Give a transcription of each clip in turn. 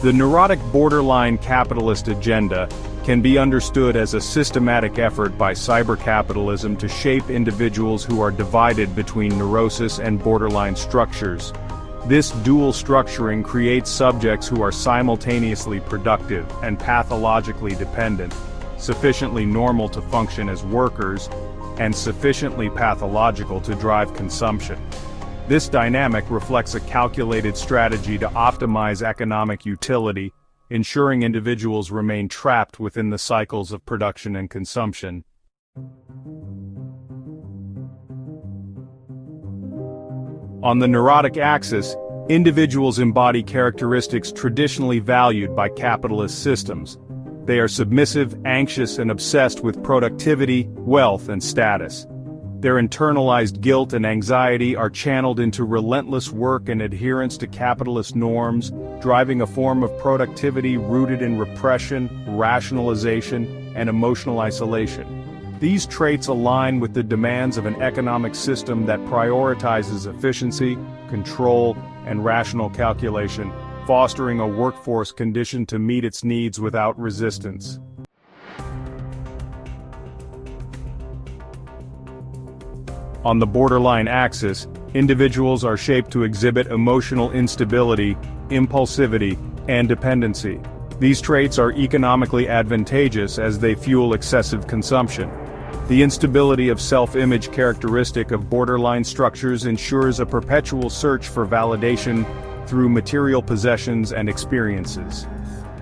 The Neurotic-Borderline-Capitalist Agenda can be understood as a systematic effort by cybercapitalism to shape individuals who are divided between neurosis and borderline structures. This dual structuring creates subjects who are simultaneously productive and pathologically dependent, sufficiently normal to function as workers, and sufficiently pathological to drive consumption. This dynamic reflects a calculated strategy to optimize economic utility, ensuring individuals remain trapped within the cycles of production and consumption. On the neurotic axis, individuals embody characteristics traditionally valued by capitalist systems. They are submissive, anxious, and obsessed with productivity, wealth, and status. Their internalized guilt and anxiety are channeled into relentless work and adherence to capitalist norms, driving a form of productivity rooted in repression, rationalization, and emotional isolation. These traits align with the demands of an economic system that prioritizes efficiency, control, and rational calculation, fostering a workforce conditioned to meet its needs without resistance. On the borderline axis, individuals are shaped to exhibit emotional instability, impulsivity, and dependency. These traits are economically advantageous as they fuel excessive consumption. The instability of self-image characteristic of borderline structures ensures a perpetual search for validation through material possessions and experiences.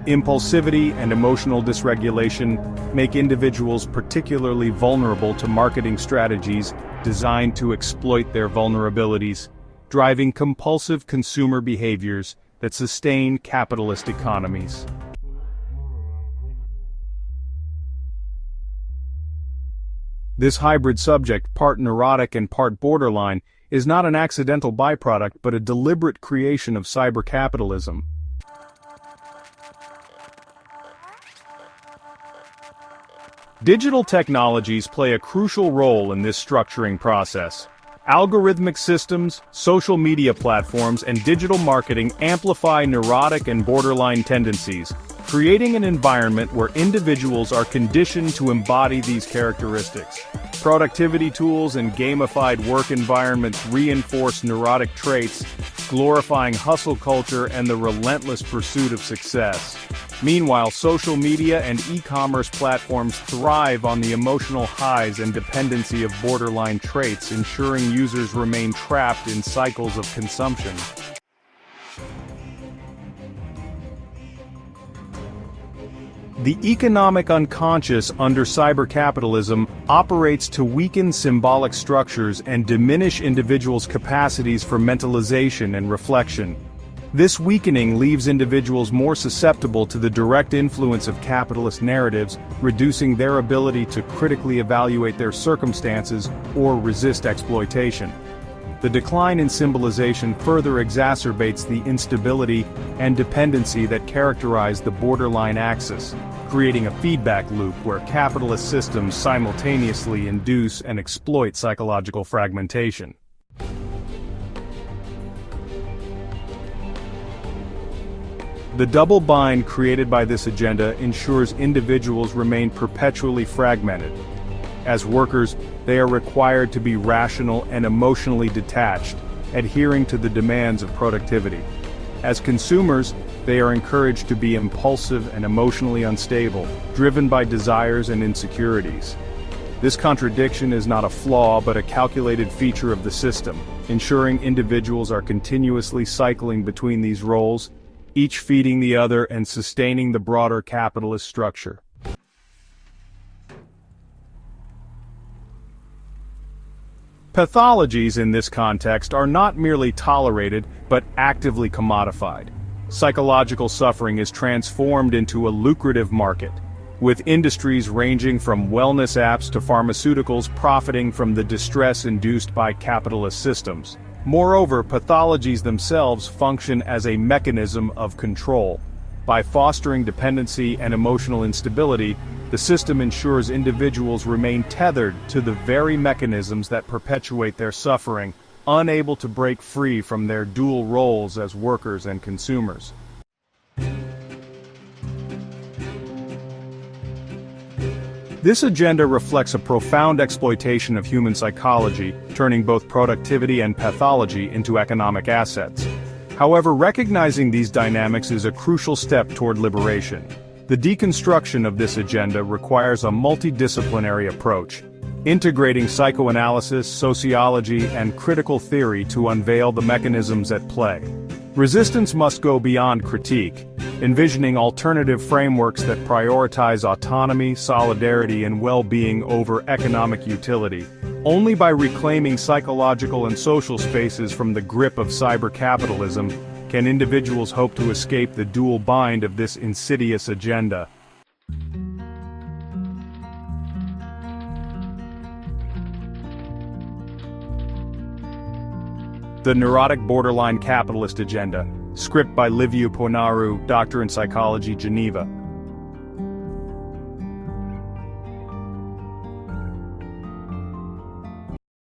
Impulsivity and emotional dysregulation make individuals particularly vulnerable to marketing strategies designed to exploit their vulnerabilities, driving compulsive consumer behaviors that sustain capitalist economies. This hybrid subject, part neurotic and part borderline, is not an accidental byproduct but a deliberate creation of cybercapitalism. Digital technologies play a crucial role in this structuring process. Algorithmic systems, social media platforms, and digital marketing amplify neurotic and borderline tendencies, creating an environment where individuals are conditioned to embody these characteristics. Productivity tools and gamified work environments reinforce neurotic traits, glorifying hustle culture and the relentless pursuit of success. Meanwhile, social media and e-commerce platforms thrive on the emotional highs and dependency of borderline traits, ensuring users remain trapped in cycles of consumption. The economic unconscious under cybercapitalism operates to weaken symbolic structures and diminish individuals' capacities for mentalization and reflection. This weakening leaves individuals more susceptible to the direct influence of capitalist narratives, reducing their ability to critically evaluate their circumstances or resist exploitation. The decline in symbolization further exacerbates the instability and dependency that characterize the borderline axis, creating a feedback loop where capitalist systems simultaneously induce and exploit psychological fragmentation. The double bind created by this agenda ensures individuals remain perpetually fragmented. As workers, they are required to be rational and emotionally detached, adhering to the demands of productivity. As consumers, they are encouraged to be impulsive and emotionally unstable, driven by desires and insecurities. This contradiction is not a flaw but a calculated feature of the system, ensuring individuals are continuously cycling between these roles, each feeding the other and sustaining the broader capitalist structure. Pathologies in this context are not merely tolerated, but actively commodified. Psychological suffering is transformed into a lucrative market, with industries ranging from wellness apps to pharmaceuticals profiting from the distress induced by capitalist systems. Moreover, pathologies themselves function as a mechanism of control. By fostering dependency and emotional instability, the system ensures individuals remain tethered to the very mechanisms that perpetuate their suffering, unable to break free from their dual roles as workers and consumers. This agenda reflects a profound exploitation of human psychology, turning both productivity and pathology into economic assets. However, recognizing these dynamics is a crucial step toward liberation. The deconstruction of this agenda requires a multidisciplinary approach, integrating psychoanalysis, sociology, and critical theory to unveil the mechanisms at play. Resistance must go beyond critique, envisioning alternative frameworks that prioritize autonomy, solidarity, and well-being over economic utility. Only by reclaiming psychological and social spaces from the grip of cyber-capitalism can individuals hope to escape the dual bind of this insidious agenda. The Neurotic-Borderline-Capitalist Agenda. Script by Liviu, Poenaru, Doctor in Psychology, Geneva.